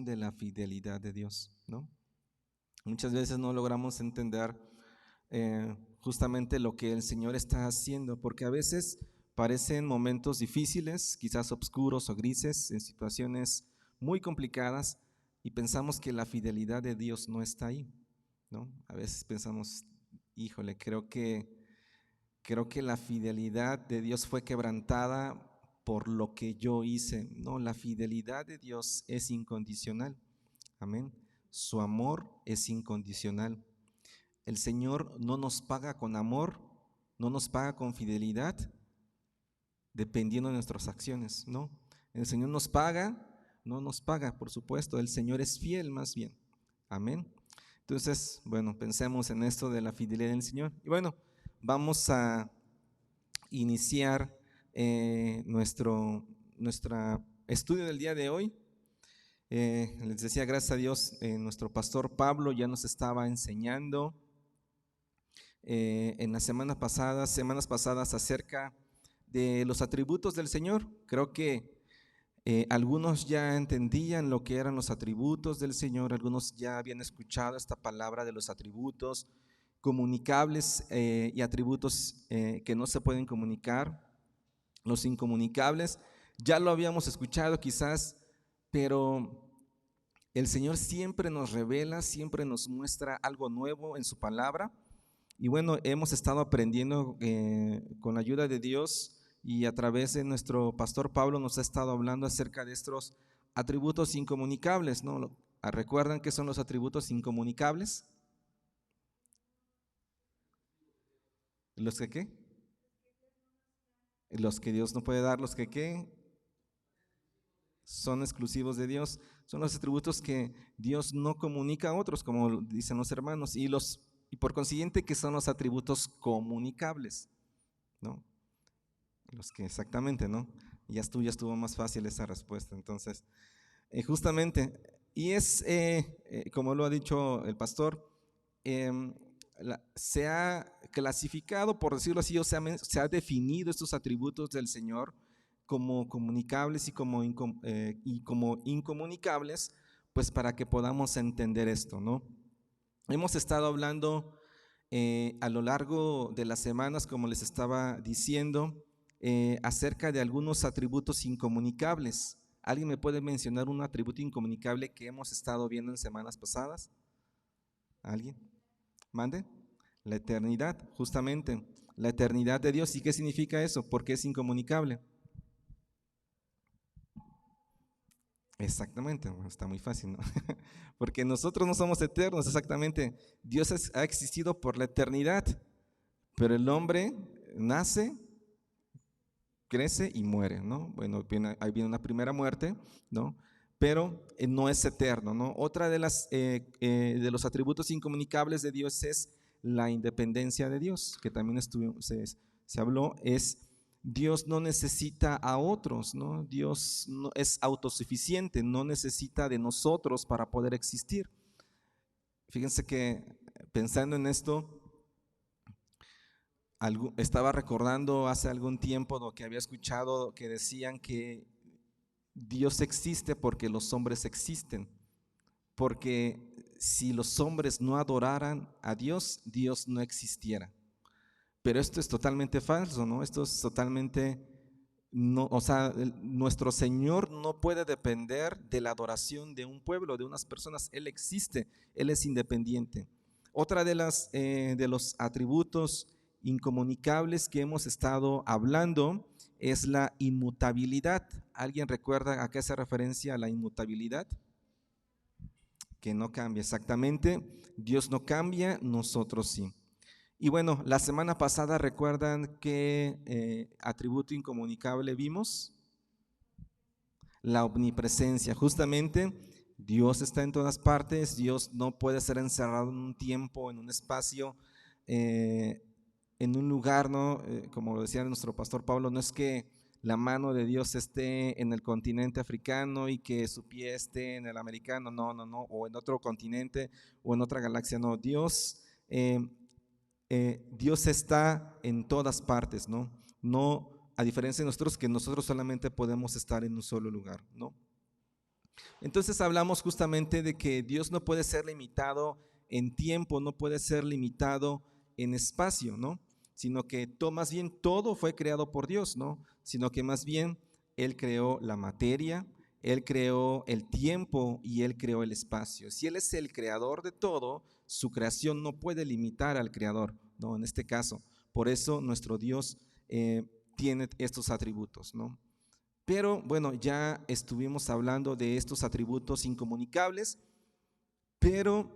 de la fidelidad de Dios, ¿no? Muchas veces no logramos entender justamente lo que el Señor está haciendo, porque a veces parecen momentos difíciles, quizás oscuros o grises, en situaciones muy complicadas, y pensamos que la fidelidad de Dios no está ahí, ¿no? A veces pensamos, híjole, creo que la fidelidad de Dios fue quebrantada por lo que yo hice. No, la fidelidad de Dios es incondicional. Amén. Su amor es incondicional. El Señor no nos paga con amor, no nos paga con fidelidad, dependiendo de nuestras acciones, no. El Señor nos paga, no nos paga, por supuesto. El Señor es fiel más bien. Amén. Entonces, bueno, pensemos en esto de la fidelidad del Señor. Y bueno, vamos a iniciar nuestro estudio del día de hoy. Les decía, gracias a Dios, nuestro pastor Pablo ya nos estaba enseñando en las semanas pasadas acerca de los atributos del Señor. Creo que algunos ya entendían lo que eran los atributos del Señor, algunos ya habían escuchado esta palabra de los atributos comunicables y atributos que no se pueden comunicar, los incomunicables. Ya lo habíamos escuchado quizás, pero el Señor siempre nos revela, siempre nos muestra algo nuevo en su palabra. Y bueno, hemos estado aprendiendo con la ayuda de Dios y a través de nuestro pastor Pablo nos ha estado hablando acerca de estos atributos incomunicables, ¿no? ¿Recuerdan qué son los atributos incomunicables? ¿Los que qué? Los que Dios no puede dar, los que qué son exclusivos de Dios, son los atributos que Dios no comunica a otros, como dicen los hermanos, y por consiguiente que son los atributos comunicables, ¿no? Los que exactamente, ¿no? Ya estuvo más fácil esa respuesta. Entonces, justamente, y es, como lo ha dicho el pastor, se ha clasificado, por decirlo así, o sea, se ha definido estos atributos del Señor como comunicables y como incomunicables, pues para que podamos entender esto, ¿no? Hemos estado hablando a lo largo de las semanas, como les estaba diciendo, acerca de algunos atributos incomunicables. ¿Alguien me puede mencionar un atributo incomunicable que hemos estado viendo en semanas pasadas? ¿Alguien? ¿Mande? La eternidad, justamente. La eternidad de Dios. ¿Y qué significa eso? ¿Por qué es incomunicable? Exactamente, bueno, está muy fácil, ¿no? Porque nosotros no somos eternos, exactamente. Dios ha existido por la eternidad, pero el hombre nace, crece y muere, ¿no? Bueno, ahí viene una primera muerte, ¿no? Pero no es eterno, ¿no? Otra de los atributos incomunicables de Dios es la independencia de Dios, que también se habló, es Dios no necesita a otros, ¿no? Dios no, es autosuficiente, no necesita de nosotros para poder existir. Fíjense que pensando en esto, estaba recordando hace algún tiempo lo que había escuchado que decían que Dios existe porque los hombres existen, porque si los hombres no adoraran a Dios, Dios no existiera. Pero esto es totalmente falso, ¿no? Esto es totalmente, no, o sea, nuestro Señor no puede depender de la adoración de un pueblo, de unas personas. Él existe, Él es independiente. Otra de los atributos incomunicables que hemos estado hablando es la inmutabilidad. ¿Alguien recuerda a qué hace referencia la inmutabilidad? Que no cambia, exactamente. Dios no cambia, nosotros sí. Y bueno, la semana pasada, ¿recuerdan qué atributo incomunicable vimos? La omnipresencia. Justamente, Dios está en todas partes, Dios no puede ser encerrado en un tiempo, en un espacio, en un lugar, ¿no? Como lo decía nuestro pastor Pablo, no es que la mano de Dios esté en el continente africano y que su pie esté en el americano, no, o en otro continente o en otra galaxia, no. Dios está en todas partes, ¿no? No, a diferencia de nosotros, que nosotros solamente podemos estar en un solo lugar, ¿no? Entonces hablamos justamente de que Dios no puede ser limitado en tiempo, no puede ser limitado en espacio, ¿no? Sino que más bien todo fue creado por Dios, ¿no? Sino que más bien Él creó la materia, Él creó el tiempo y Él creó el espacio. Si Él es el creador de todo, su creación no puede limitar al creador, ¿no? En este caso. Por eso nuestro Dios tiene estos atributos, ¿no? Pero bueno, ya estuvimos hablando de estos atributos incomunicables, pero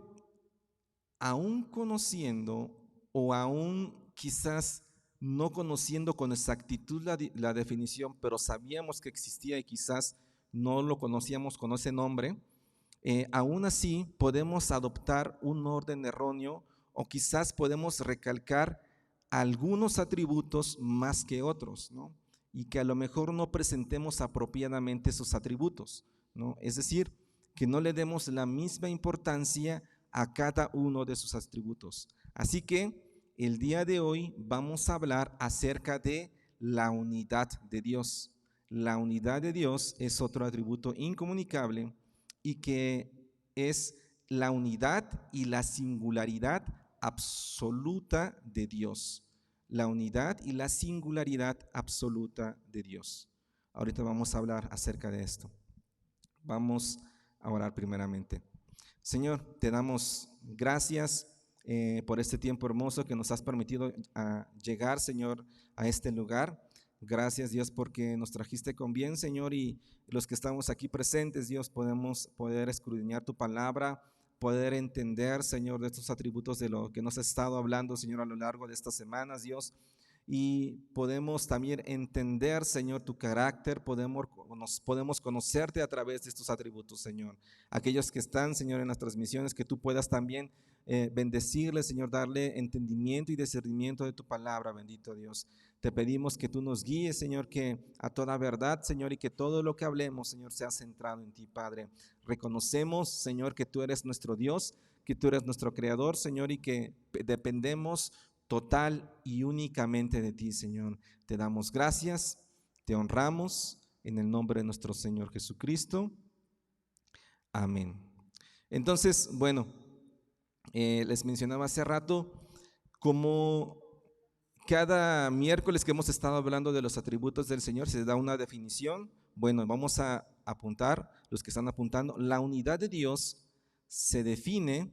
aún conociendo o aún quizás no conociendo con exactitud la definición, pero sabíamos que existía y quizás no lo conocíamos con ese nombre, aún así podemos adoptar un orden erróneo o quizás podemos recalcar algunos atributos más que otros, ¿no? Y que a lo mejor no presentemos apropiadamente esos atributos, ¿no? Es decir, que no le demos la misma importancia a cada uno de sus atributos. Así que el día de hoy vamos a hablar acerca de la unidad de Dios. La unidad de Dios es otro atributo incomunicable y que es la unidad y la singularidad absoluta de Dios. La unidad y la singularidad absoluta de Dios. Ahorita vamos a hablar acerca de esto. Vamos a orar primeramente. Señor, te damos gracias por este tiempo hermoso que nos has permitido llegar, Señor, a este lugar. Gracias, Dios, porque nos trajiste con bien, Señor, y los que estamos aquí presentes, Dios, podemos poder escudriñar tu palabra, poder entender, Señor, de estos atributos de lo que nos has estado hablando, Señor, a lo largo de estas semanas, Dios. Y podemos también entender, Señor, tu carácter, podemos conocerte a través de estos atributos, Señor. Aquellos que están, Señor, en las transmisiones, que tú puedas también bendecirles, Señor, darle entendimiento y discernimiento de tu palabra, bendito Dios. Te pedimos que tú nos guíes, Señor, que a toda verdad, Señor, y que todo lo que hablemos, Señor, sea centrado en ti, Padre. Reconocemos, Señor, que tú eres nuestro Dios, que tú eres nuestro Creador, Señor, y que dependemos total y únicamente de ti, Señor. Te damos gracias, te honramos en el nombre de nuestro Señor Jesucristo. Amén. Entonces, bueno, les mencionaba hace rato, como cada miércoles que hemos estado hablando de los atributos del Señor, se da una definición. Bueno, vamos a apuntar, los que están apuntando, la unidad de Dios se define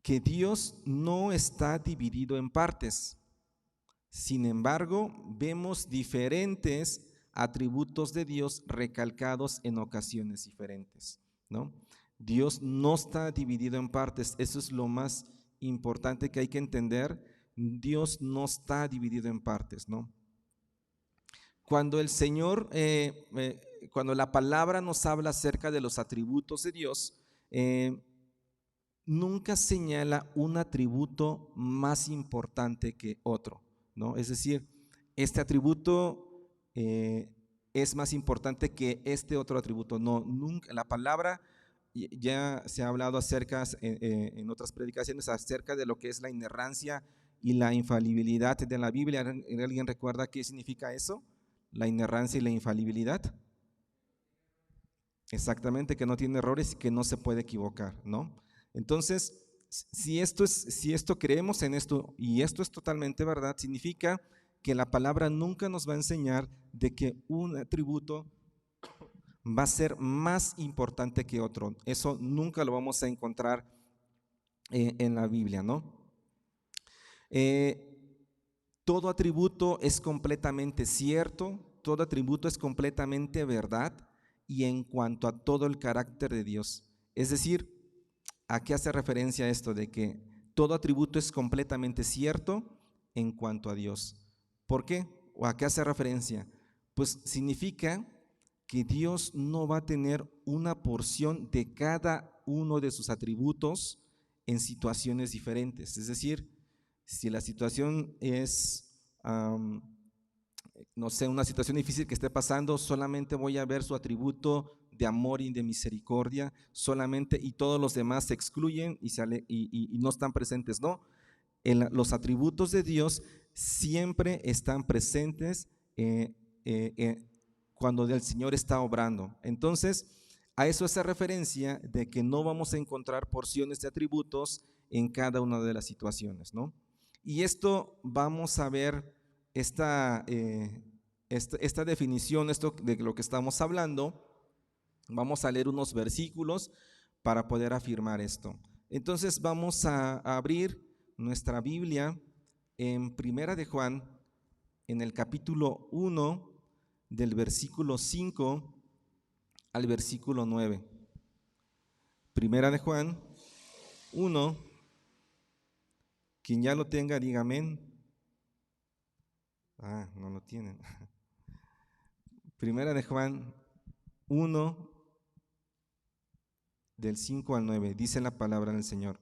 que Dios no está dividido en partes. Sin embargo, vemos diferentes atributos de Dios recalcados en ocasiones diferentes, ¿no? Dios no está dividido en partes, eso es lo más importante que hay que entender. Dios no está dividido en partes, ¿no? Cuando el Señor, cuando la palabra nos habla acerca de los atributos de Dios, nunca señala un atributo más importante que otro, ¿no? Es decir, este atributo es más importante que este otro atributo. No, nunca. La palabra, ya se ha hablado acerca en otras predicaciones acerca de lo que es la inerrancia y la infalibilidad de la Biblia. ¿Alguien recuerda qué significa eso? La inerrancia y la infalibilidad. Exactamente, que no tiene errores y que no se puede equivocar, ¿no? Entonces, si esto creemos en esto y esto es totalmente verdad, significa que la palabra nunca nos va a enseñar de que un atributo va a ser más importante que otro. Eso nunca lo vamos a encontrar en la Biblia, ¿no? Todo atributo es completamente cierto, todo atributo es completamente verdad y en cuanto a todo el carácter de Dios. Es decir, ¿a qué hace referencia esto de que todo atributo es completamente cierto en cuanto a Dios? ¿Por qué? ¿O a qué hace referencia? Pues significa que Dios no va a tener una porción de cada uno de sus atributos en situaciones diferentes. Es decir, si la situación es, no sé, una situación difícil que esté pasando, solamente voy a ver su atributo de amor y de misericordia solamente, y todos los demás se excluyen y no están presentes. No, los atributos de Dios siempre están presentes cuando el Señor está obrando. Entonces, a eso hace referencia de que no vamos a encontrar porciones de atributos en cada una de las situaciones, ¿no? Y esto vamos a ver esta definición, esto de lo que estamos hablando. Vamos a leer unos versículos para poder afirmar esto. Entonces vamos a abrir nuestra Biblia en Primera de Juan, en el capítulo 1, del versículo 5 al versículo 9. Primera de Juan 1, quien ya lo tenga, diga amén. No lo tienen. Primera de Juan 1, del 5 al 9, dice la palabra del Señor.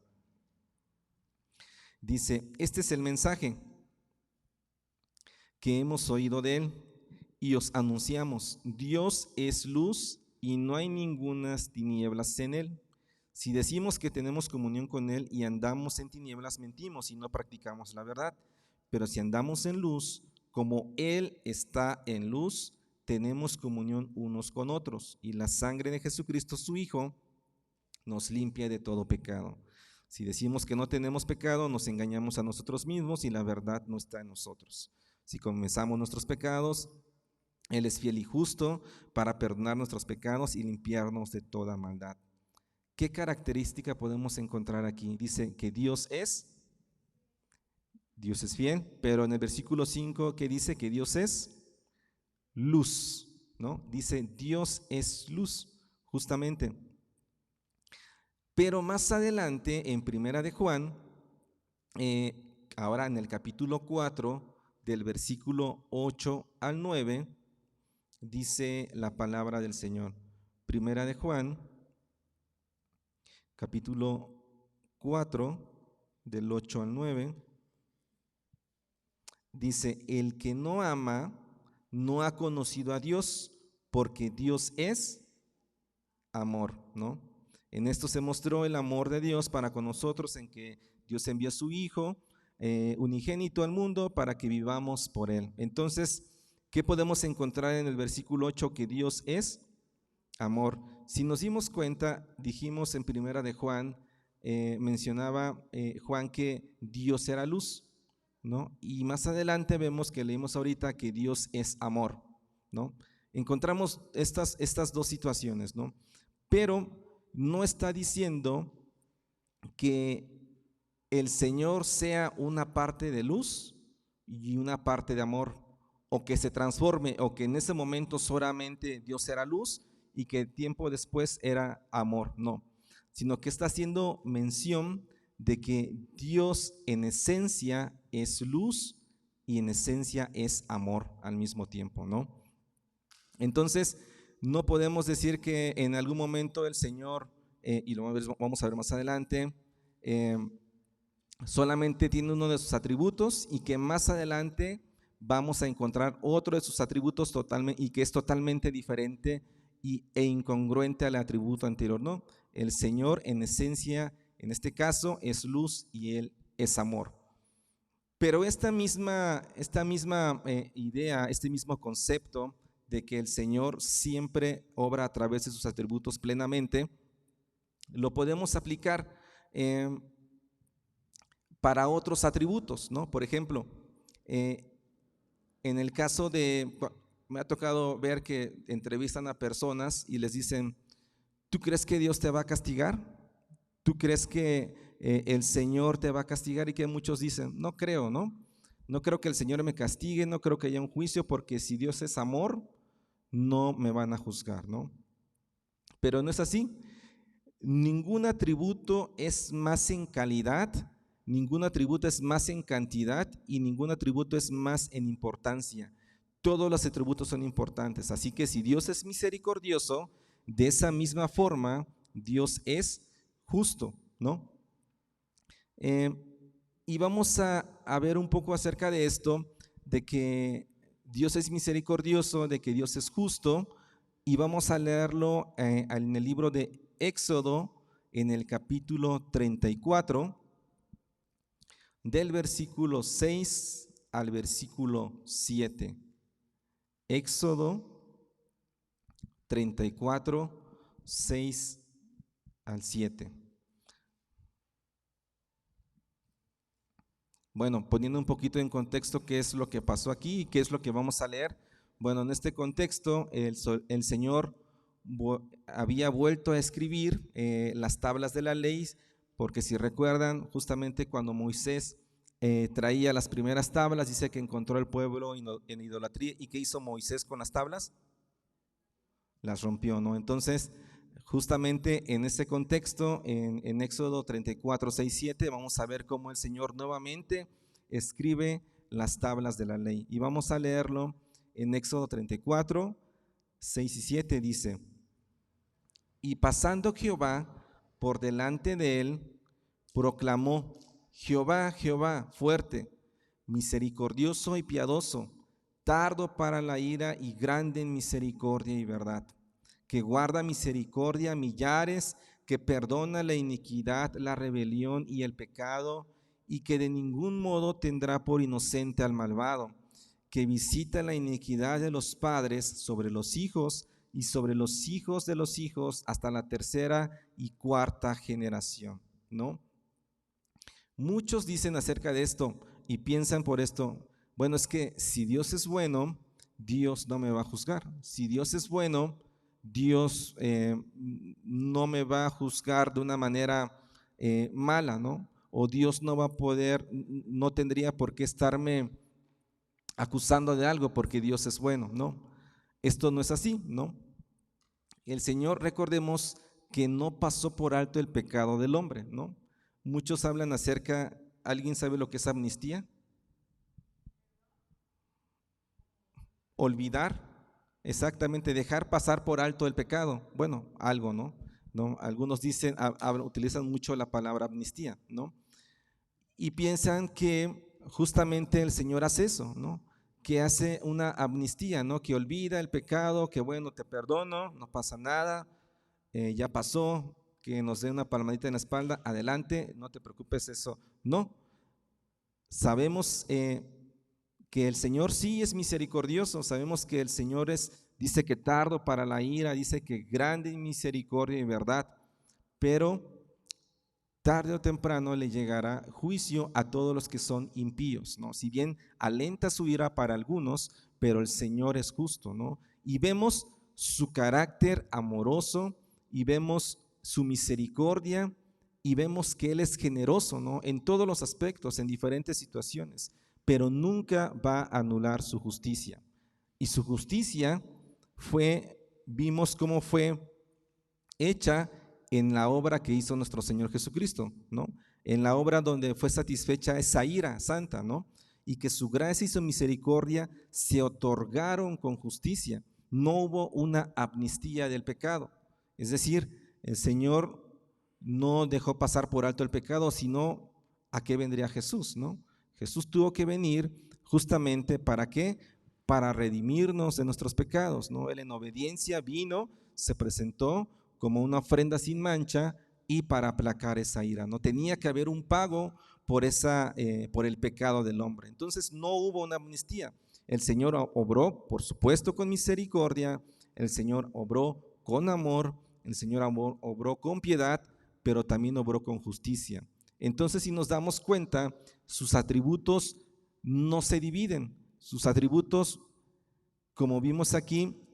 Dice: este es el mensaje que hemos oído de él y os anunciamos: Dios es luz y no hay ningunas tinieblas en él. Si decimos que tenemos comunión con él y andamos en tinieblas, mentimos y no practicamos la verdad. Pero si andamos en luz, como él está en luz, tenemos comunión unos con otros, y la sangre de Jesucristo, su Hijo, nos limpia de todo pecado. Si decimos que no tenemos pecado, nos engañamos a nosotros mismos y la verdad no está en nosotros. Si confesamos nuestros pecados, Él es fiel y justo para perdonar nuestros pecados y limpiarnos de toda maldad. ¿Qué característica podemos encontrar aquí? Dice que Dios es fiel, pero en el versículo 5, ¿qué dice? Que Dios es luz, ¿no? Dice Dios es luz, justamente. Pero más adelante, en Primera de Juan, ahora en el capítulo 4, del versículo 8 al 9, dice la palabra del Señor. Primera de Juan, capítulo 4, del 8 al 9, dice: el que no ama no ha conocido a Dios, porque Dios es amor, ¿no? En esto se mostró el amor de Dios para con nosotros, en que Dios envió a su Hijo unigénito al mundo para que vivamos por Él. Entonces, ¿qué podemos encontrar en el versículo 8? Que Dios es amor. Si nos dimos cuenta, dijimos en Primera de Juan, mencionaba Juan que Dios era luz, ¿no? Y más adelante vemos que leímos ahorita que Dios es amor, ¿no? Encontramos estas dos situaciones, ¿no? Pero no está diciendo que el Señor sea una parte de luz y una parte de amor, o que se transforme, o que en ese momento solamente Dios era luz y que tiempo después era amor, no, sino que está haciendo mención de que Dios en esencia es luz y en esencia es amor al mismo tiempo, ¿no? Entonces, no podemos decir que en algún momento el Señor, y lo vamos a ver más adelante, solamente tiene uno de sus atributos y que más adelante vamos a encontrar otro de sus atributos totalmente, y que es totalmente diferente e incongruente al atributo anterior, ¿no? El Señor en esencia, en este caso, es luz y Él es amor. Pero esta misma idea, este mismo concepto de que el Señor siempre obra a través de sus atributos plenamente, lo podemos aplicar para otros atributos, ¿no? Por ejemplo, en el caso me ha tocado ver que entrevistan a personas y les dicen: ¿tú crees que Dios te va a castigar? ¿Tú crees que el Señor te va a castigar? Y que muchos dicen: no creo, ¿no? No creo que el Señor me castigue, no creo que haya un juicio, porque si Dios es amor, no me van a juzgar, ¿no? Pero no es así. Ningún atributo es más en calidad, ningún atributo es más en cantidad y ningún atributo es más en importancia. Todos los atributos son importantes. Así que si Dios es misericordioso, de esa misma forma Dios es justo, ¿no? Y vamos a ver un poco acerca de esto, de que Dios es misericordioso, de que Dios es justo, y vamos a leerlo en el libro de Éxodo, en el capítulo 34, del versículo 6 al versículo 7. Éxodo 34, 6 al 7. Bueno, poniendo un poquito en contexto qué es lo que pasó aquí y qué es lo que vamos a leer. Bueno, en este contexto el Señor había vuelto a escribir las tablas de la ley, porque si recuerdan, justamente cuando Moisés traía las primeras tablas, dice que encontró al pueblo en idolatría. ¿Y qué hizo Moisés con las tablas? Las rompió, ¿no? Entonces, justamente en este contexto, en Éxodo 34, 6, 7, vamos a ver cómo el Señor nuevamente escribe las tablas de la ley. Y vamos a leerlo en Éxodo 34, 6 y 7, dice: y pasando Jehová por delante de él, proclamó: Jehová, Jehová, fuerte, misericordioso y piadoso, tardo para la ira y grande en misericordia y verdad, que guarda misericordia a millares, que perdona la iniquidad, la rebelión y el pecado, y que de ningún modo tendrá por inocente al malvado, que visita la iniquidad de los padres sobre los hijos y sobre los hijos de los hijos hasta la tercera y cuarta generación, ¿no? Muchos dicen acerca de esto y piensan por esto: bueno, es que si Dios es bueno, Dios no me va a juzgar. Si Dios es bueno, Dios no me va a juzgar de una manera mala, ¿no? O Dios no va a poder, no tendría por qué estarme acusando de algo porque Dios es bueno, ¿no? Esto no es así, ¿no? El Señor, recordemos que no pasó por alto el pecado del hombre, ¿no? Muchos hablan acerca, ¿alguien sabe lo que es amnistía? Olvidar, exactamente, dejar pasar por alto el pecado. Bueno, algo, ¿no? ¿No? Algunos dicen, utilizan mucho la palabra amnistía, ¿no? Y piensan que justamente el Señor hace eso, ¿no? Que hace una amnistía, ¿no? Que olvida el pecado, que bueno, te perdono, no pasa nada, ya pasó, que nos dé una palmadita en la espalda, adelante, no te preocupes, eso. No, sabemos que el Señor sí es misericordioso, sabemos que el Señor dice que tardo para la ira, dice que grande en misericordia y verdad, pero tarde o temprano le llegará juicio a todos los que son impíos, ¿no? Si bien alenta su ira para algunos, pero el Señor es justo, ¿no? Y vemos su carácter amoroso y vemos su misericordia y vemos que Él es generoso, ¿no? En todos los aspectos, en diferentes situaciones, pero nunca va a anular su justicia. Y su justicia vimos cómo fue hecha en la obra que hizo nuestro Señor Jesucristo, ¿no? En la obra donde fue satisfecha esa ira santa, ¿no? Y que su gracia y su misericordia se otorgaron con justicia. No hubo una amnistía del pecado. Es decir, el Señor no dejó pasar por alto el pecado, sino ¿a qué vendría Jesús, no? Jesús tuvo que venir justamente ¿para qué? Para redimirnos de nuestros pecados, ¿no? Él en obediencia vino, se presentó como una ofrenda sin mancha y para aplacar esa ira. No tenía que haber un pago por el pecado del hombre. Entonces no hubo una amnistía. El Señor obró, por supuesto, con misericordia. El Señor obró con amor. El Señor obró con piedad, pero también obró con justicia. Entonces, si nos damos cuenta, sus atributos no se dividen. Sus atributos, como vimos aquí,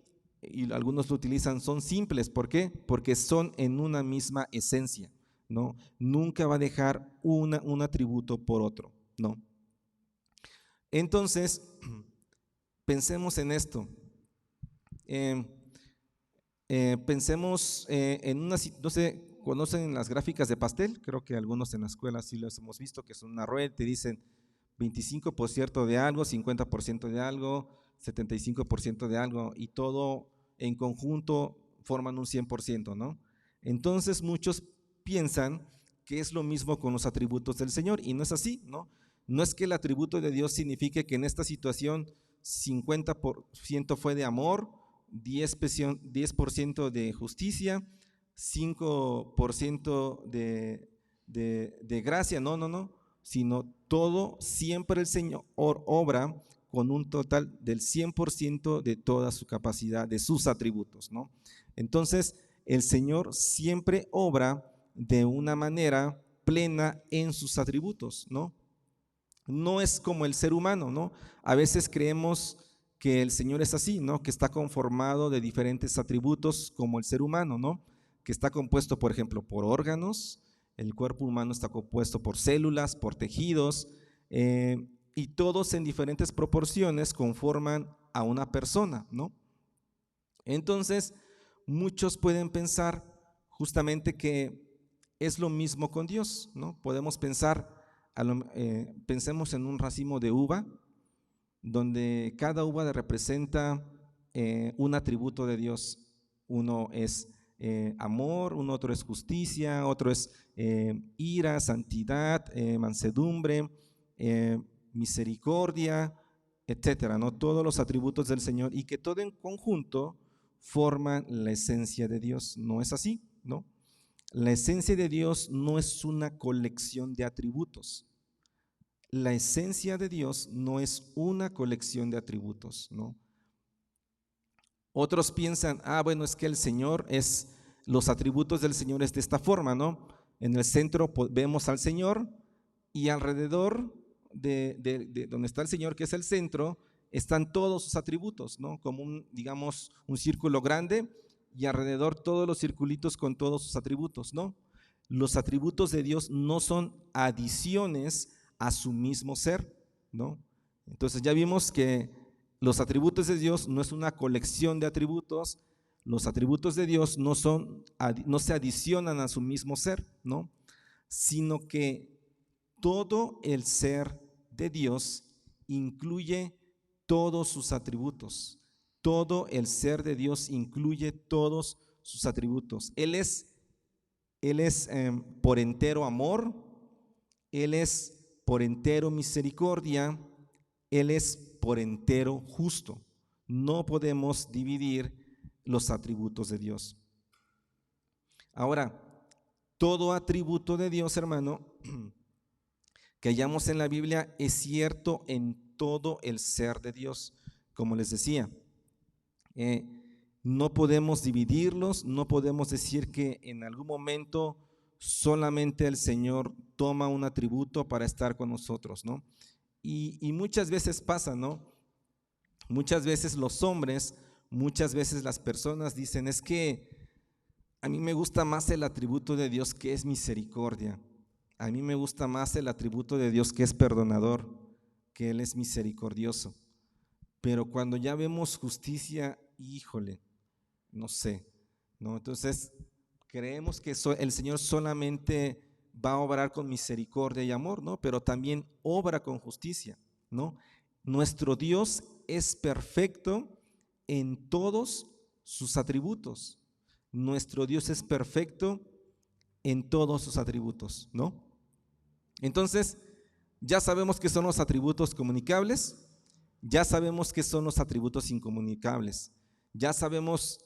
y algunos lo utilizan, son simples. ¿Por qué? Porque son en una misma esencia, ¿no? Nunca va a dejar un atributo por otro, ¿no? Entonces, pensemos en esto. Pensemos en una, no sé, ¿conocen las gráficas de pastel? Creo que algunos en la escuela sí las hemos visto, que son una rueda, te dicen 25% de algo, 50% de algo, 75% de algo, y todo en conjunto forman un 100%, ¿no? Entonces muchos piensan que es lo mismo con los atributos del Señor, y no es así, ¿no? No es que el atributo de Dios signifique que en esta situación 50% fue de amor, 10% de justicia, 5% de gracia, no, sino todo, siempre el Señor obra con un total del 100% de toda su capacidad, de sus atributos, ¿no? Entonces, el Señor siempre obra de una manera plena en sus atributos, ¿no? No es como el ser humano, ¿no? A veces creemos que el Señor es así, ¿no? Que está conformado de diferentes atributos como el ser humano, ¿no? Que está compuesto, por ejemplo, por órganos. El cuerpo humano está compuesto por células, por tejidos, y todos en diferentes proporciones conforman a una persona, ¿no? Entonces, muchos pueden pensar justamente que es lo mismo con Dios, ¿no? Podemos pensar, pensemos en un racimo de uva, donde cada uva representa un atributo de Dios. Uno es amor, un otro es justicia, otro es ira, santidad, mansedumbre, misericordia, etcétera, ¿no? Todos los atributos del Señor, y que todo en conjunto forman la esencia de Dios. ¿No es así? ¿No? La esencia de Dios no es una colección de atributos. La esencia de Dios no es una colección de atributos, ¿no? Otros piensan, bueno, es que el Señor es, los atributos del Señor es de esta forma, ¿no? En el centro vemos al Señor, y alrededor de donde está el Señor, que es el centro, están todos sus atributos, ¿no? Como digamos, un círculo grande, y alrededor todos los circulitos con todos sus atributos, ¿no? Los atributos de Dios no son adiciones a su mismo ser, ¿no? Entonces ya vimos que los atributos de Dios no es una colección de atributos. Los atributos de Dios no se adicionan a su mismo ser, ¿no? Sino que todo el ser de Dios incluye todos sus atributos. Todo el ser de Dios incluye todos sus atributos. Él es por entero amor, Él es por entero misericordia, Él es por entero justo. No podemos dividir los atributos de Dios. Ahora, todo atributo de Dios, hermano, que hallamos en la Biblia es cierto en todo el ser de Dios. Como les decía, no podemos dividirlos, no podemos decir que en algún momento solamente el Señor toma un atributo para estar con nosotros, ¿no? Y muchas veces pasa, ¿no? Muchas veces los hombres, muchas veces las personas dicen, es que a mí me gusta más el atributo de Dios que es misericordia. A mí me gusta más el atributo de Dios que es perdonador, que Él es misericordioso. Pero cuando ya vemos justicia, híjole, no sé, ¿no? Entonces creemos que el Señor solamente va a obrar con misericordia y amor, ¿no? Pero también obra con justicia, ¿no? Nuestro Dios es perfecto en todos sus atributos. Nuestro Dios es perfecto en todos sus atributos, ¿no? Entonces, ya sabemos qué son los atributos comunicables, ya sabemos qué son los atributos incomunicables, ya sabemos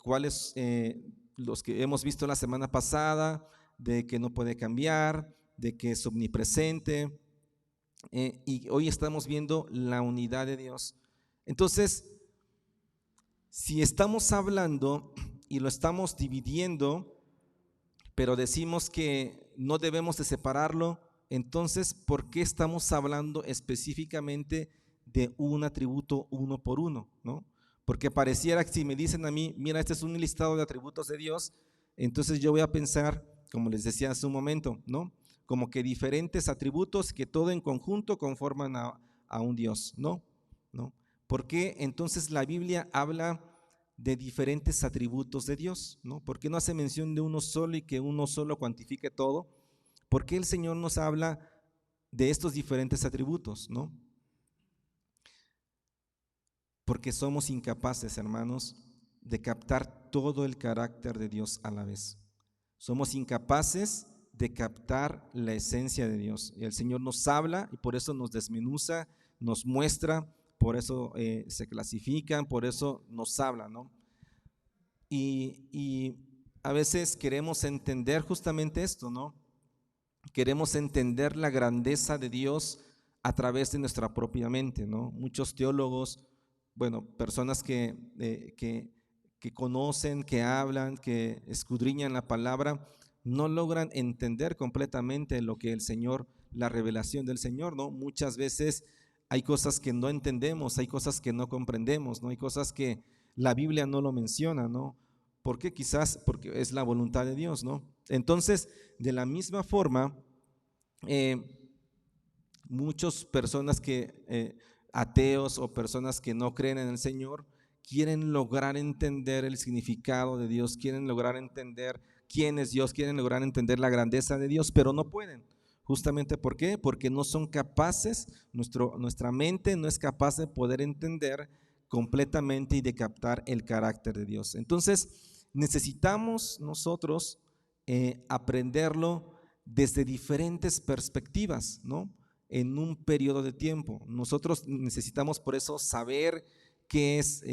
cuáles, los que hemos visto la semana pasada, de que no puede cambiar, de que es omnipresente, y hoy estamos viendo la unidad de Dios. Entonces, si estamos hablando y lo estamos dividiendo, pero decimos que no debemos de separarlo, entonces, ¿por qué estamos hablando específicamente de un atributo uno por uno, ¿no? Porque pareciera que si me dicen a mí, mira, este es un listado de atributos de Dios, entonces yo voy a pensar, como les decía hace un momento, ¿no? Como que diferentes atributos que todo en conjunto conforman a un Dios, ¿no? ¿Por qué entonces la Biblia habla de diferentes atributos de Dios, ¿no? ¿Por qué no hace mención de uno solo y que uno solo cuantifique todo? ¿Por qué el Señor nos habla de estos diferentes atributos, no? Porque somos incapaces, hermanos, de captar todo el carácter de Dios a la vez. Somos incapaces de captar la esencia de Dios. Y el Señor nos habla y por eso nos desmenuza, nos muestra, por eso se clasifican, por eso nos habla, ¿no? Y a veces queremos entender justamente esto, ¿no? Queremos entender la grandeza de Dios a través de nuestra propia mente, ¿no? Muchos teólogos, bueno, personas que conocen, que hablan, que escudriñan la palabra, no logran entender completamente lo que el Señor, la revelación del Señor, ¿no? Muchas veces hay cosas que no entendemos, hay cosas que no comprendemos, ¿no? Hay cosas que la Biblia no lo menciona, ¿no? ¿Por qué? Quizás porque es la voluntad de Dios, ¿no? Entonces, de la misma forma, muchas personas ateos o personas que no creen en el Señor, quieren lograr entender el significado de Dios, quieren lograr entender quién es Dios, quieren lograr entender la grandeza de Dios, pero no pueden. Justamente ¿por qué? Porque no son capaces, nuestra mente no es capaz de poder entender completamente y de captar el carácter de Dios. Entonces, necesitamos nosotros aprenderlo desde diferentes perspectivas, ¿no? En un periodo de tiempo. Nosotros necesitamos por eso saber qué es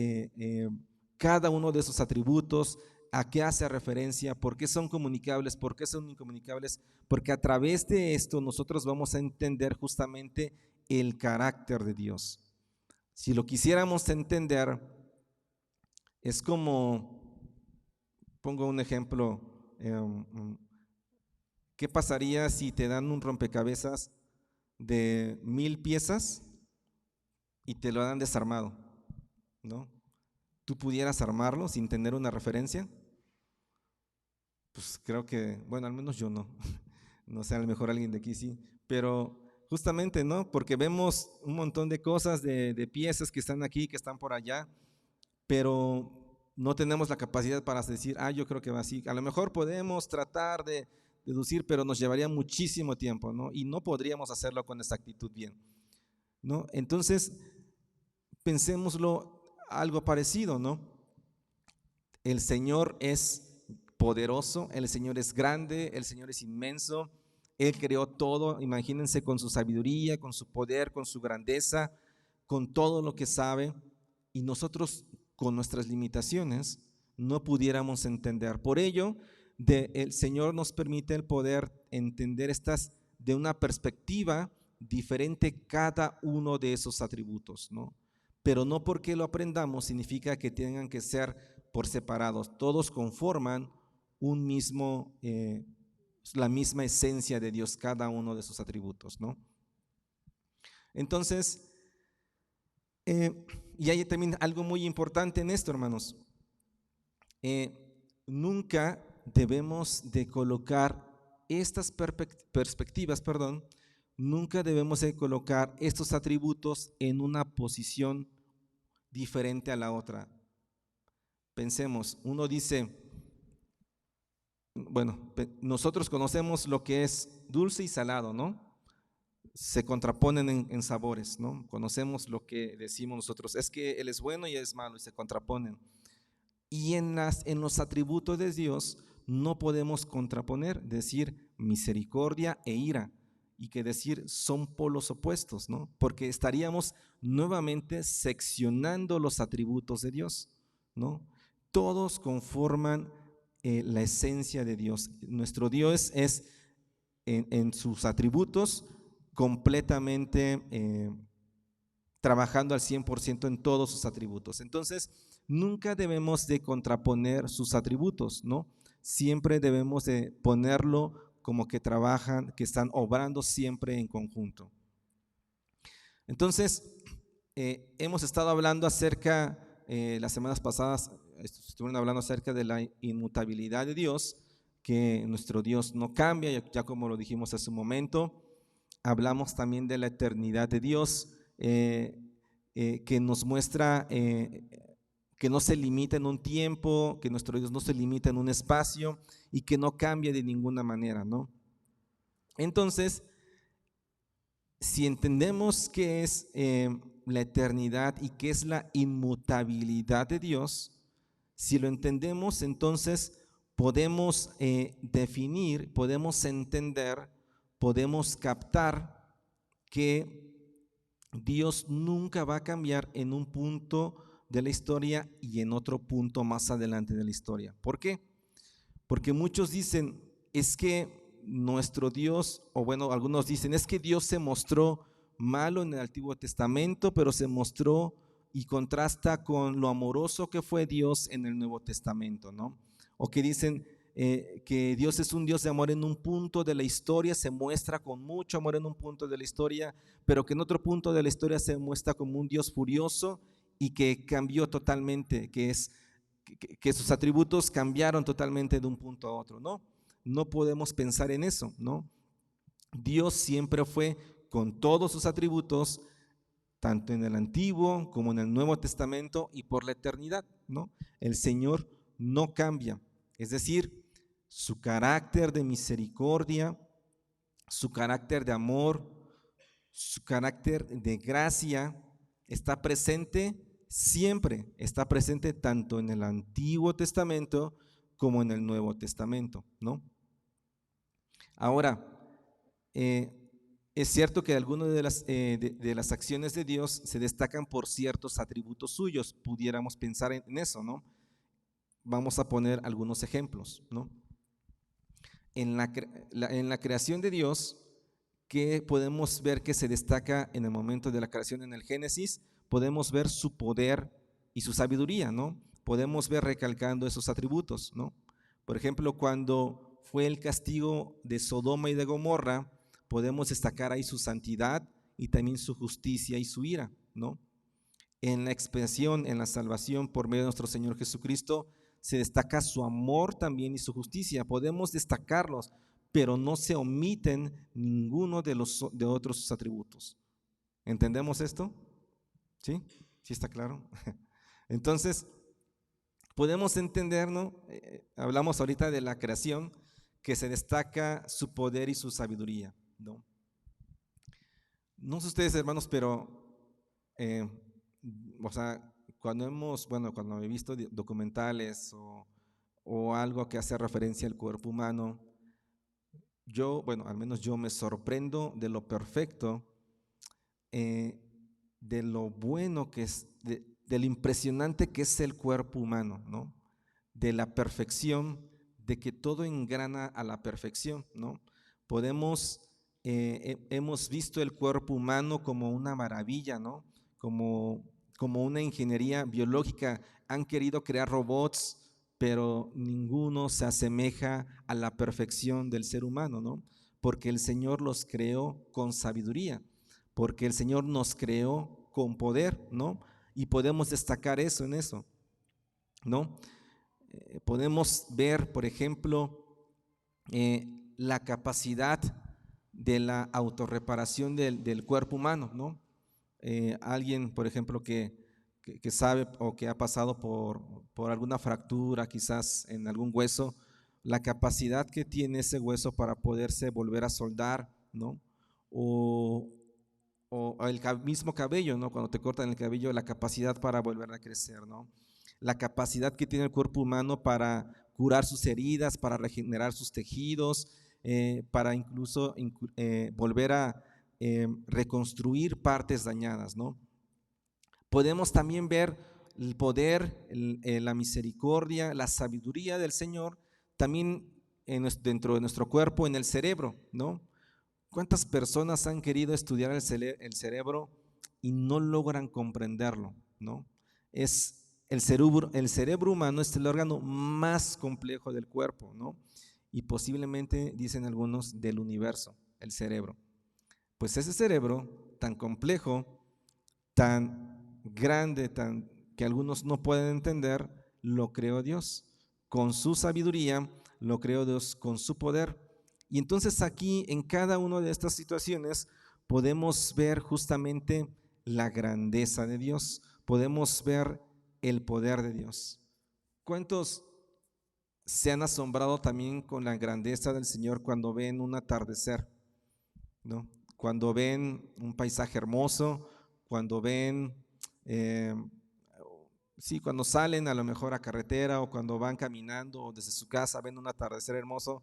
cada uno de esos atributos, a qué hace referencia, por qué son comunicables, por qué son incomunicables, porque a través de esto nosotros vamos a entender justamente el carácter de Dios. Si lo quisiéramos entender, es como, pongo un ejemplo, ¿qué pasaría si te dan un rompecabezas de 1000 piezas y te lo dan desarmado, ¿no? ¿Tú pudieras armarlo sin tener una referencia? Pues creo que, bueno, al menos yo no. No sé, a lo mejor alguien de aquí sí, pero justamente, ¿no? Porque vemos un montón de cosas, de piezas que están aquí, que están por allá, pero no tenemos la capacidad para decir, yo creo que va así. A lo mejor podemos tratar de deducir, pero nos llevaría muchísimo tiempo, ¿no? Y no podríamos hacerlo con exactitud bien, ¿no? Entonces, pensémoslo algo parecido, ¿no? El Señor es poderoso, el Señor es grande, el Señor es inmenso, Él creó todo, imagínense, con su sabiduría, con su poder, con su grandeza, con todo lo que sabe, y nosotros con nuestras limitaciones no pudiéramos entender. Por ello, el Señor nos permite el poder entender estas de una perspectiva diferente cada uno de esos atributos, ¿no? Pero no porque lo aprendamos significa que tengan que ser por separados. Todos conforman un mismo, la misma esencia de Dios, cada uno de sus atributos, ¿no? Entonces, y hay también algo muy importante en esto, hermanos. Nunca debemos de colocar estas perspectivas, nunca debemos de colocar estos atributos en una posición diferente a la otra. Pensemos, uno dice, bueno, nosotros conocemos lo que es dulce y salado, ¿no? Se contraponen en sabores, ¿no? Conocemos lo que decimos nosotros, es que Él es bueno y Él es malo, y se contraponen. Y en los atributos de Dios no podemos contraponer, decir misericordia e ira, y que decir son polos opuestos, ¿no? Porque estaríamos nuevamente seccionando los atributos de Dios, ¿no? Todos conforman la esencia de Dios. Nuestro Dios es en sus atributos completamente trabajando al 100% en todos sus atributos. Entonces, nunca debemos de contraponer sus atributos, ¿no? Siempre debemos de ponerlo como que trabajan, que están obrando siempre en conjunto. Entonces, hemos estado hablando acerca, las semanas pasadas estuvieron hablando acerca de la inmutabilidad de Dios, que nuestro Dios no cambia, ya como lo dijimos hace un momento. Hablamos también de la eternidad de Dios, que nos muestra que no se limita en un tiempo, que nuestro Dios no se limita en un espacio y que no cambia de ninguna manera, ¿no? Entonces, si entendemos qué es la eternidad y qué es la inmutabilidad de Dios, si lo entendemos, entonces podemos definir, podemos entender, podemos captar que Dios nunca va a cambiar en un punto de la historia y en otro punto más adelante de la historia. ¿Por qué? Porque muchos dicen, es que nuestro Dios, o bueno, algunos dicen, es que Dios se mostró malo en el Antiguo Testamento, pero se mostró y contrasta con lo amoroso que fue Dios en el Nuevo Testamento, ¿no? O que dicen que Dios es un Dios de amor en un punto de la historia, se muestra con mucho amor en un punto de la historia, pero que en otro punto de la historia se muestra como un Dios furioso y que cambió totalmente, que sus atributos cambiaron totalmente de un punto a otro, ¿no? No podemos pensar en eso, ¿no? Dios siempre fue con todos sus atributos, tanto en el Antiguo como en el Nuevo Testamento y por la eternidad, ¿no? El Señor no cambia, es decir, su carácter de misericordia, su carácter de amor, su carácter de gracia está presente siempre, está presente tanto en el Antiguo Testamento como en el Nuevo Testamento, ¿no? Ahora, es cierto que algunas de las acciones de Dios se destacan por ciertos atributos suyos, pudiéramos pensar en eso, ¿no? Vamos a poner algunos ejemplos, ¿no? En la creación de Dios, que podemos ver que se destaca en el momento de la creación en el Génesis, podemos ver su poder y su sabiduría, ¿no? Podemos ver recalcando esos atributos, ¿no? Por ejemplo, cuando fue el castigo de Sodoma y de Gomorra, podemos destacar ahí su santidad y también su justicia y su ira, ¿no? En la expiación, en la salvación por medio de nuestro Señor Jesucristo, se destaca su amor también y su justicia. Podemos destacarlos, pero no se omiten ninguno de otros atributos. ¿Entendemos esto? ¿Sí? ¿Sí está claro? Entonces, podemos entender, ¿no? Hablamos ahorita de la creación, que se destaca su poder y su sabiduría, ¿no? No sé ustedes, hermanos, pero, o sea, cuando he visto documentales o algo que hace referencia al cuerpo humano, al menos yo me sorprendo de lo perfecto, de lo bueno que es, de lo impresionante que es el cuerpo humano, ¿no? De la perfección, de que todo engrana a la perfección, ¿no? Hemos visto el cuerpo humano como una maravilla, ¿no? Como una ingeniería biológica. Han querido crear robots, pero ninguno se asemeja a la perfección del ser humano, ¿no? Porque el Señor los creó con sabiduría, porque el Señor nos creó con poder, ¿no? Y podemos destacar eso en eso, ¿no? Podemos ver, por ejemplo, la capacidad de la autorreparación del cuerpo humano, ¿no? Alguien, por ejemplo, que sabe o que ha pasado por alguna fractura, quizás en algún hueso, la capacidad que tiene ese hueso para poderse volver a soldar, ¿no? O el mismo cabello, ¿no? Cuando te cortan el cabello, la capacidad para volver a crecer, ¿no? La capacidad que tiene el cuerpo humano para curar sus heridas, para regenerar sus tejidos, para incluso volver a reconstruir partes dañadas, ¿no? Podemos también ver el poder, la misericordia, la sabiduría del Señor también dentro de nuestro cuerpo, en el cerebro, ¿no? ¿Cuántas personas han querido estudiar el cerebro y no logran comprenderlo, ¿no? El cerebro humano es el órgano más complejo del cuerpo, ¿no? Y posiblemente, dicen algunos, del universo, el cerebro. Pues ese cerebro tan complejo, tan grande, que algunos no pueden entender, lo creó Dios. Con su sabiduría, lo creó Dios con su poder. Y entonces aquí, en cada una de estas situaciones, podemos ver justamente la grandeza de Dios, podemos ver el poder de Dios. ¿Cuántos se han asombrado también con la grandeza del Señor cuando ven un atardecer, ¿no? Cuando ven un paisaje hermoso, cuando ven, cuando salen a lo mejor a carretera o cuando van caminando o desde su casa ven un atardecer hermoso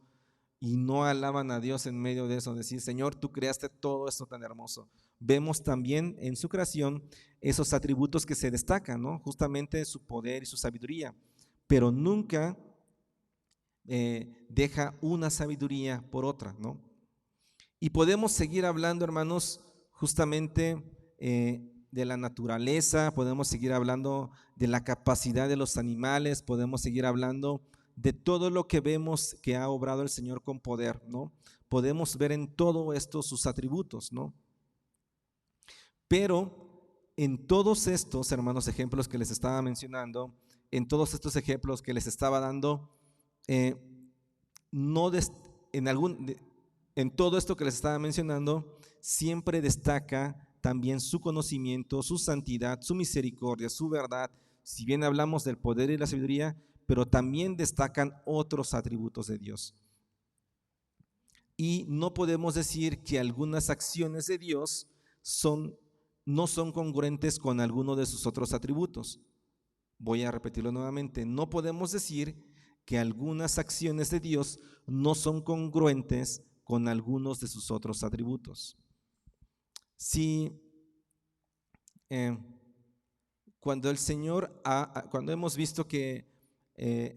y no alaban a Dios en medio de eso, decir, Señor, tú creaste todo esto tan hermoso. Vemos también en su creación esos atributos que se destacan, ¿no? Justamente su poder y su sabiduría, pero nunca deja una sabiduría por otra, ¿no? Y podemos seguir hablando, hermanos, justamente de la naturaleza, podemos seguir hablando de la capacidad de los animales, podemos seguir hablando de todo lo que vemos que ha obrado el Señor con poder, ¿no? Podemos ver en todo esto sus atributos, ¿no? Pero en todos estos, hermanos, ejemplos que les estaba mencionando, en todos estos ejemplos que les estaba dando, no en todo esto que les estaba mencionando, siempre destaca también su conocimiento, su santidad, su misericordia, su verdad. Si bien hablamos del poder y la sabiduría, pero también destacan otros atributos de Dios. Y no podemos decir que algunas acciones de Dios no son congruentes con alguno de sus otros atributos. Voy a repetirlo nuevamente. No podemos decir que algunas acciones de Dios no son congruentes con algunos de sus otros atributos. Si cuando el Señor, cuando hemos visto que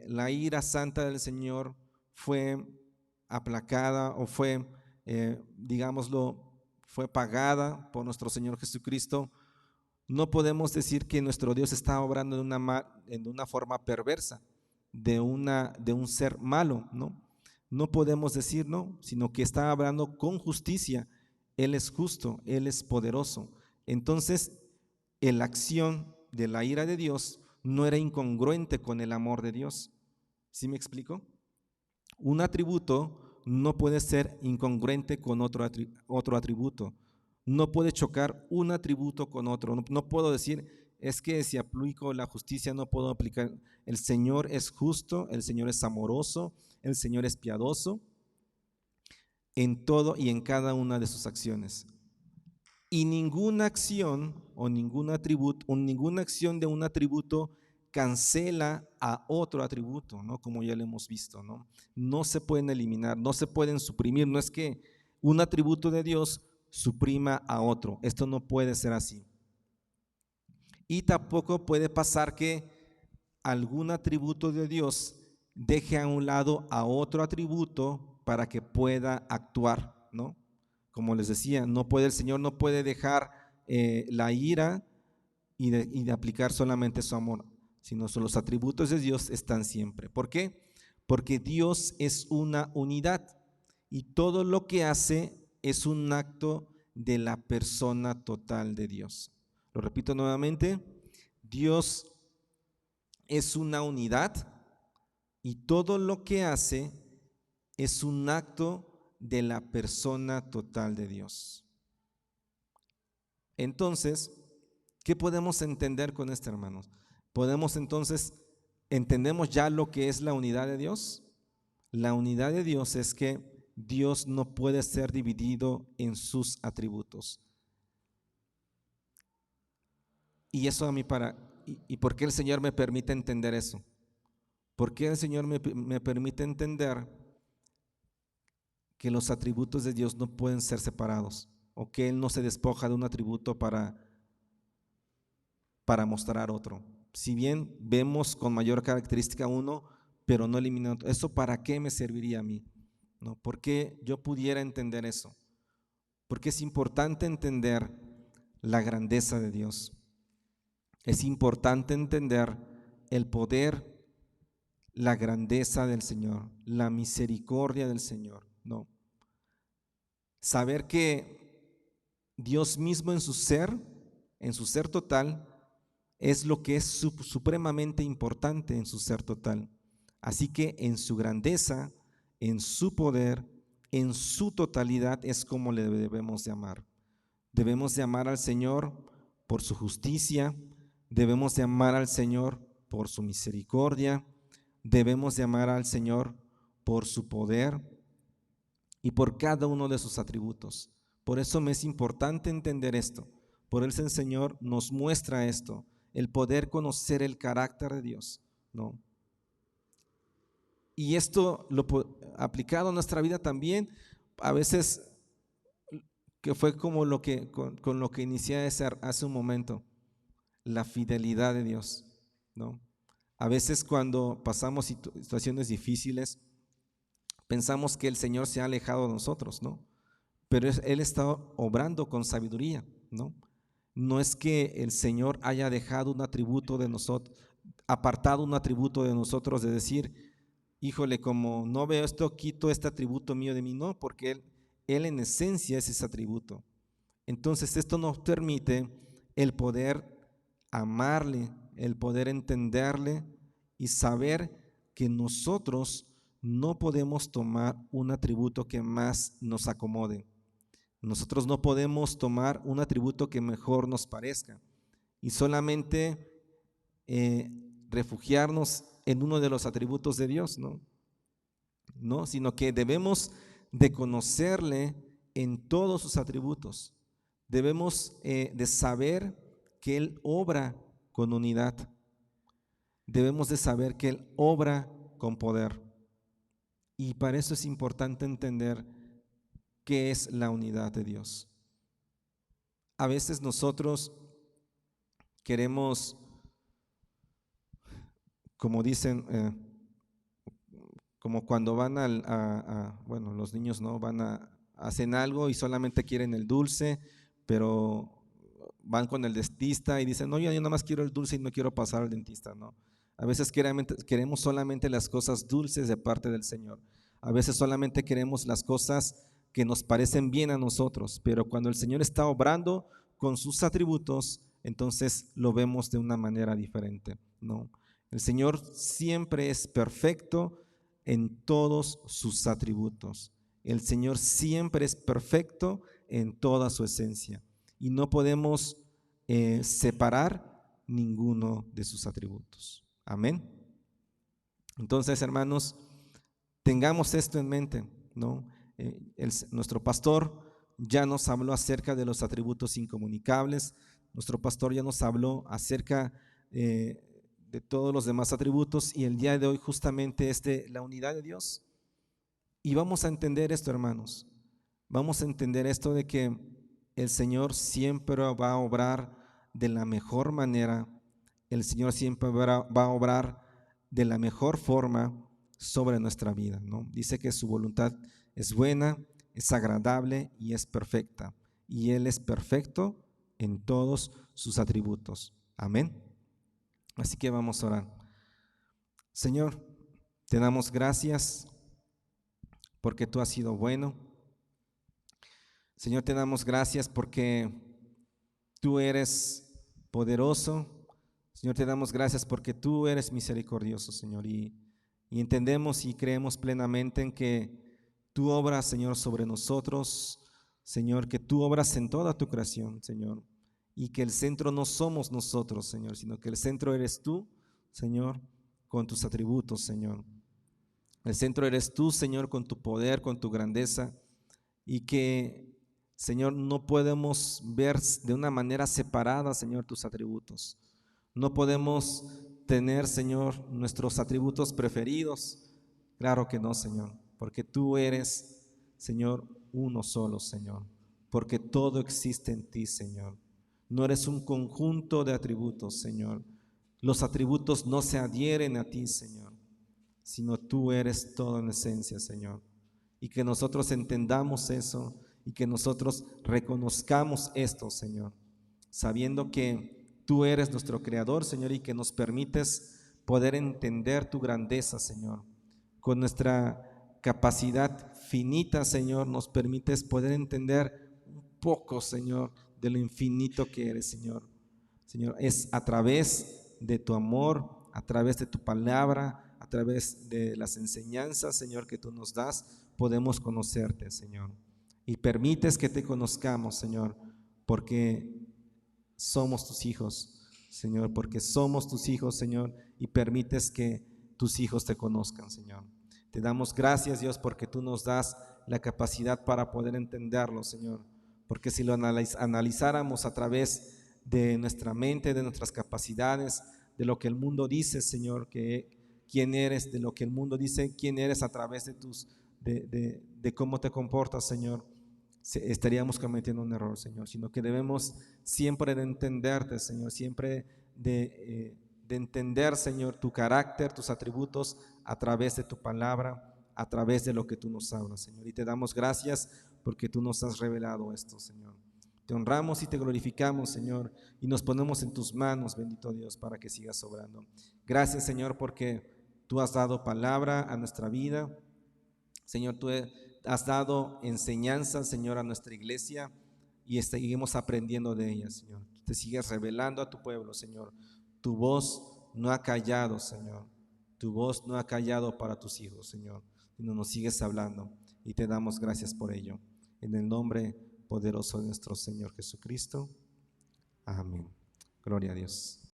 la ira santa del Señor fue aplacada o fue, digámoslo, fue pagada por nuestro Señor Jesucristo, no podemos decir que nuestro Dios está obrando en una forma perversa, de un ser malo, ¿no? No podemos decir, no, sino que está obrando con justicia. Él es justo, Él es poderoso. Entonces, la acción de la ira de Dios no era incongruente con el amor de Dios. ¿Sí me explico? Un atributo no puede ser incongruente con otro atributo. No puede chocar un atributo con otro. No puedo decir, es que si aplico la justicia no puedo aplicar. El Señor es justo, el Señor es amoroso, el Señor es piadoso en todo y en cada una de sus acciones. Y ninguna acción o ninguna acción de un atributo cancela a otro atributo, ¿no? Como ya lo hemos visto, ¿no? No se pueden eliminar, no se pueden suprimir. No es que un atributo de Dios suprima a otro. Esto no puede ser así. Y tampoco puede pasar que algún atributo de Dios deje a un lado a otro atributo para que pueda actuar, ¿no? Como les decía, el Señor no puede dejar la ira y de aplicar solamente su amor, sino los atributos de Dios están siempre. ¿Por qué? Porque Dios es una unidad y todo lo que hace es un acto de la persona total de Dios. Lo repito nuevamente, Dios es una unidad y todo lo que hace es un acto de la persona total de Dios. Entonces, ¿qué podemos entender con esto, hermanos? ¿Entendemos ya lo que es la unidad de Dios? La unidad de Dios es que Dios no puede ser dividido en sus atributos. Y eso a mí ¿y por qué el Señor me permite entender eso? ¿Por qué el Señor me permite entender que los atributos de Dios no pueden ser separados, o que Él no se despoja de un atributo para mostrar otro? Si bien vemos con mayor característica uno, pero no elimina otro. ¿Eso para qué me serviría a mí? ¿No? ¿Por qué yo pudiera entender eso? Porque es importante entender la grandeza de Dios. Es importante entender el poder, la grandeza del Señor, la misericordia del Señor, ¿no? Saber que Dios mismo en su ser total, es lo que es supremamente importante en su ser total. Así que en su grandeza, en su poder, en su totalidad es como le debemos de amar. Debemos de amar al Señor por su justicia, debemos de amar al Señor por su misericordia, debemos de amar al Señor por su poder y por cada uno de sus atributos. Por eso me es importante entender esto. Por eso el Señor nos muestra esto, el poder conocer el carácter de Dios, ¿no? Y esto aplicado a nuestra vida también, a veces, que fue como con lo que inicié hace un momento, la fidelidad de Dios, ¿no? A veces cuando pasamos situaciones difíciles, pensamos que el Señor se ha alejado de nosotros, ¿no? pero Él está obrando con sabiduría, ¿no? No es que el Señor haya dejado un atributo de nosotros, apartado un atributo de nosotros de decir, híjole, como no veo esto, quito este atributo mío de mí, no, porque Él en esencia es ese atributo. Entonces esto nos permite el poder amarle, el poder entenderle y saber que nosotros no podemos tomar un atributo que más nos acomode. Nosotros no podemos tomar un atributo que mejor nos parezca y solamente refugiarnos en uno de los atributos de Dios, ¿no? Sino que debemos de conocerle en todos sus atributos. Debemos de saber que Él obra con unidad. Debemos de saber que Él obra con poder. Y para eso es importante entender qué es la unidad de Dios. A veces nosotros queremos, como dicen, como cuando van bueno, los niños no van hacen algo y solamente quieren el dulce, pero van con el dentista y dicen, no, yo nada más quiero el dulce y no quiero pasar al dentista, ¿no? A veces queremos solamente las cosas dulces de parte del Señor. A veces solamente queremos las cosas que nos parecen bien a nosotros, pero cuando el Señor está obrando con sus atributos, entonces lo vemos de una manera diferente, ¿no? El Señor siempre es perfecto en todos sus atributos. El Señor siempre es perfecto en toda su esencia y no podemos separar ninguno de sus atributos. Amén. Entonces, hermanos, tengamos esto en mente, ¿no? Nuestro pastor ya nos habló acerca de los atributos incomunicables. Nuestro pastor ya nos habló acerca de todos los demás atributos y el día de hoy justamente es de la unidad de Dios. Y vamos a entender esto, hermanos. Vamos a entender esto de que el Señor siempre va a obrar de la mejor manera. El Señor siempre va a obrar de la mejor forma sobre nuestra vida, ¿no? Dice que su voluntad es buena, es agradable y es perfecta. Y Él es perfecto en todos sus atributos. Amén. Así que vamos a orar. Señor, te damos gracias porque tú has sido bueno. Señor, te damos gracias porque tú eres poderoso. Señor, te damos gracias porque tú eres misericordioso, Señor, y entendemos y creemos plenamente en que tú obras, Señor, sobre nosotros, Señor, que tú obras en toda tu creación, Señor, y que el centro no somos nosotros, Señor, sino que el centro eres tú, Señor, con tus atributos, Señor. El centro eres tú, Señor, con tu poder, con tu grandeza, y que, Señor, no podemos ver de una manera separada, Señor, tus atributos. No podemos tener, Señor, nuestros atributos preferidos. Claro que no, Señor, porque tú eres, Señor, uno solo, Señor, porque todo existe en ti, Señor. No eres un conjunto de atributos, Señor. Los atributos no se adhieren a ti, Señor, sino tú eres todo en esencia, Señor. Y que nosotros entendamos eso y que nosotros reconozcamos esto, Señor, sabiendo que tú eres nuestro creador, Señor, y que nos permites poder entender tu grandeza, Señor. Con nuestra capacidad finita, Señor, nos permites poder entender un poco, Señor, de lo infinito que eres, Señor. Señor, es a través de tu amor, a través de tu palabra, a través de las enseñanzas, Señor, que tú nos das, podemos conocerte, Señor. Y permites que te conozcamos, Señor, porque somos tus hijos, Señor, porque somos tus hijos, Señor, y permites que tus hijos te conozcan, Señor. Te damos gracias, Dios, porque tú nos das la capacidad para poder entenderlo, Señor, porque si lo analizáramos a través de nuestra mente, de nuestras capacidades, de lo que el mundo dice, Señor, que quién eres, de lo que el mundo dice quién eres a través de cómo te comportas, Señor, estaríamos cometiendo un error, Señor, sino que debemos siempre de entenderte, Señor, siempre de entender, Señor, tu carácter, tus atributos a través de tu palabra, a través de lo que tú nos hablas, Señor. Y te damos gracias porque tú nos has revelado esto, Señor. Te honramos y te glorificamos, Señor, y nos ponemos en tus manos, bendito Dios, para que sigas obrando. Gracias, Señor, porque tú has dado palabra a nuestra vida. Señor, tú has dado enseñanza, Señor, a nuestra iglesia y seguimos aprendiendo de ella, Señor. Te sigues revelando a tu pueblo, Señor. Tu voz no ha callado, Señor. Tu voz no ha callado para tus hijos, Señor, sino nos sigues hablando y te damos gracias por ello. En el nombre poderoso de nuestro Señor Jesucristo. Amén. Gloria a Dios.